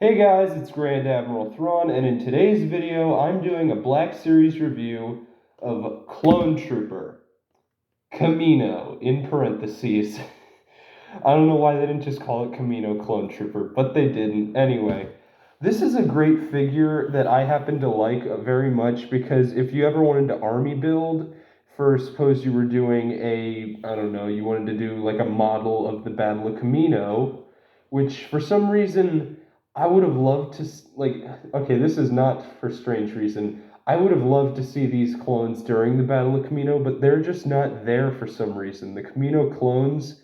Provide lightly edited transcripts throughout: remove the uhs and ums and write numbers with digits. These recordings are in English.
Hey guys, it's Grand Admiral Thrawn, and in today's video, I'm doing a Black Series review of Clone Trooper, Kamino, in parentheses. I don't know why they didn't just call it Kamino Clone Trooper, but they didn't. Anyway, this is a great figure that I happen to like very much because if you ever wanted to army build, for suppose you were doing I don't know, you wanted to do like a model of the Battle of Kamino, which for some reason I would have loved to, okay, this is not for strange reason. I would have loved to see these clones during the Battle of Kamino, but they're just not there for some reason. The Kamino clones,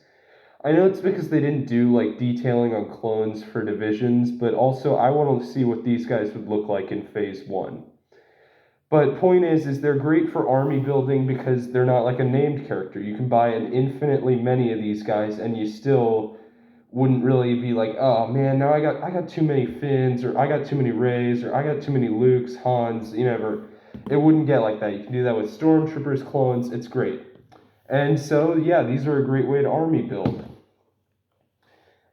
I know it's because they didn't do like detailing on clones for divisions, but also I want to see what these guys would look like in phase 1. But point is they're great for army building because they're not like a named character. You can buy an infinitely many of these guys and you still wouldn't really be like, oh man, now I got too many Finns, or I got too many Reys, or I got too many Lukes, Hans, you never. It wouldn't get like that. You can do that with Stormtroopers clones. It's great. And so yeah, these are a great way to army build.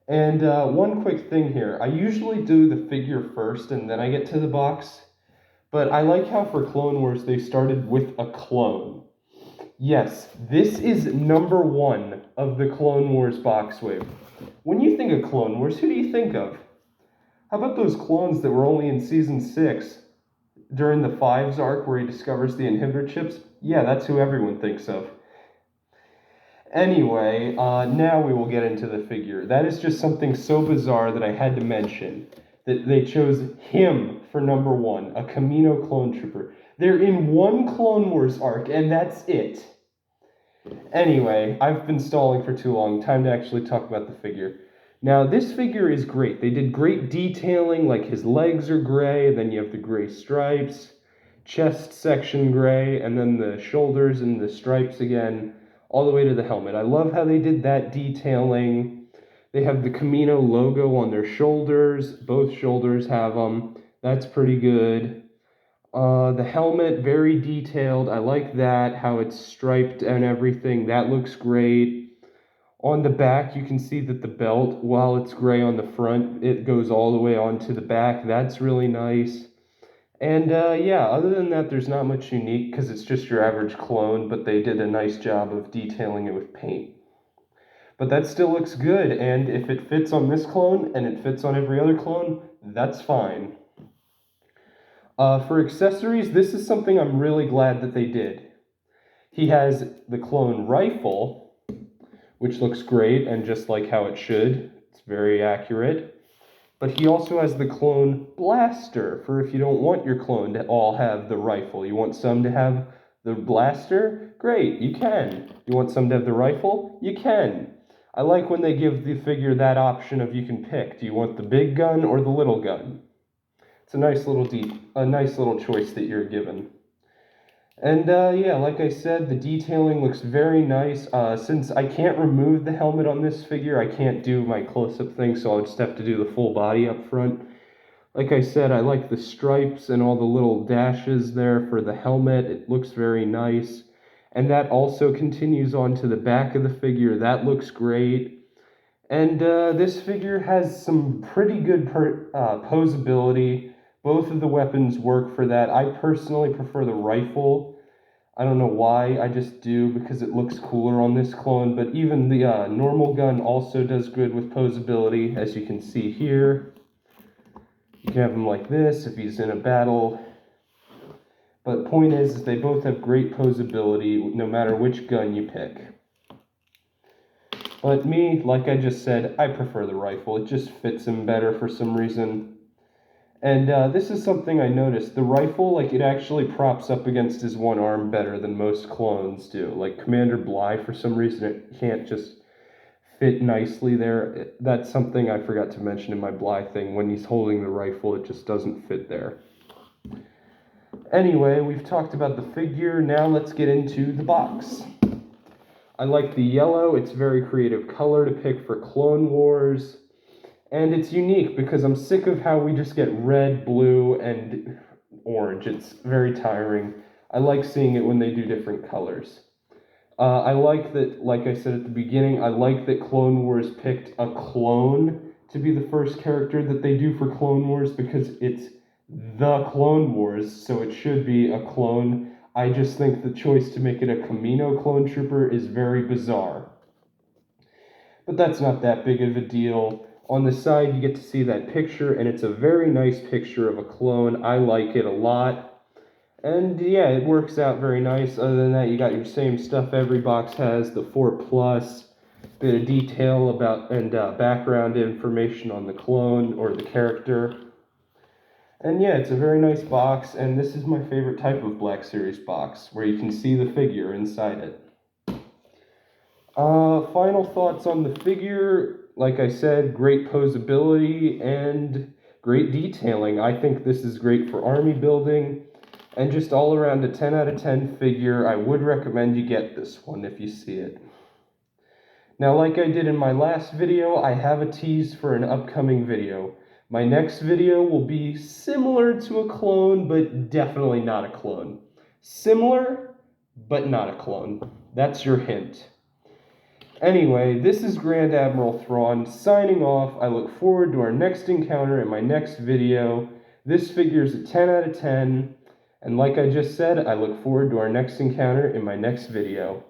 And one quick thing here, I usually do the figure first and then I get to the box, but I like how for Clone Wars they started with a clone. Yes, this is number 1 of the Clone Wars box wave. When you think of Clone Wars, who do you think of? How about those clones that were only in Season 6 during the Fives arc where he discovers the inhibitor chips? Yeah, that's who everyone thinks of. Anyway, now we will get into the figure. That is just something so bizarre that I had to mention. That they chose him for number 1, a Kamino clone trooper. They're in one Clone Wars arc, and that's it. Anyway, I've been stalling for too long. Time to actually talk about the figure. Now, this figure is great. They did great detailing, like his legs are gray, and then you have the gray stripes, chest section gray, and then the shoulders and the stripes again, all the way to the helmet. I love how they did that detailing. They have the Kamino logo on their shoulders. Both shoulders have them. That's pretty good. The helmet, very detailed. I like that, how it's striped and everything. That looks great. On the back, you can see that the belt, while it's gray on the front, it goes all the way onto the back. That's really nice. And yeah, other than that, there's not much unique because it's just your average clone, but they did a nice job of detailing it with paint. But that still looks good, and if it fits on this clone and it fits on every other clone, that's fine. For accessories, this is something I'm really glad that they did. He has the clone rifle, which looks great and just like how it should. It's very accurate. But he also has the clone blaster for if you don't want your clone to all have the rifle. You want some to have the blaster? Great, you can. You want some to have the rifle? You can. I like when they give the figure that option of you can pick. Do you want the big gun or the little gun? It's a nice little choice that you're given. And yeah, like I said, the detailing looks very nice. Since I can't remove the helmet on this figure, I can't do my close-up thing, so I'll just have to do the full body up front. Like I said, I like the stripes and all the little dashes there for the helmet. It looks very nice. And that also continues on to the back of the figure. That looks great. And this figure has some pretty good posability. Both of the weapons work for that. I personally prefer the rifle. I don't know why, I just do because it looks cooler on this clone, but even the normal gun also does good with posability, as you can see here. You can have him like this if he's in a battle. But point is they both have great posability no matter which gun you pick. But me, like I just said, I prefer the rifle. It just fits him better for some reason. And this is something I noticed. The rifle, like, it actually props up against his one arm better than most clones do. Like, Commander Bly, for some reason, it can't just fit nicely there. That's something I forgot to mention in my Bly thing. When he's holding the rifle, it just doesn't fit there. Anyway, we've talked about the figure. Now let's get into the box. I like the yellow. It's a very creative color to pick for Clone Wars. And it's unique because I'm sick of how we just get red, blue, and orange. It's very tiring. I like seeing it when they do different colors. I like that, like I said at the beginning, I like that Clone Wars picked a clone to be the first character that they do for Clone Wars because it's the Clone Wars, so it should be a clone. I just think the choice to make it a Kamino clone trooper is very bizarre. But that's not that big of a deal. On the side, you get to see that picture, and it's a very nice picture of a clone. I like it a lot. And yeah, it works out very nice. Other than that, you got your same stuff every box has, the 4+, bit of detail about and background information on the clone or the character. And yeah, it's a very nice box, and this is my favorite type of Black Series box, where you can see the figure inside it. Final thoughts on the figure. Like I said, great posability and great detailing. I think this is great for army building, and just all around a 10 out of 10 figure. I would recommend you get this one if you see it. Now, like I did in my last video, I have a tease for an upcoming video. My next video will be similar to a clone, but definitely not a clone. Similar, but not a clone. That's your hint. Anyway, this is Grand Admiral Thrawn signing off. I look forward to our next encounter in my next video. This figure is a 10 out of 10. And like I just said, I look forward to our next encounter in my next video.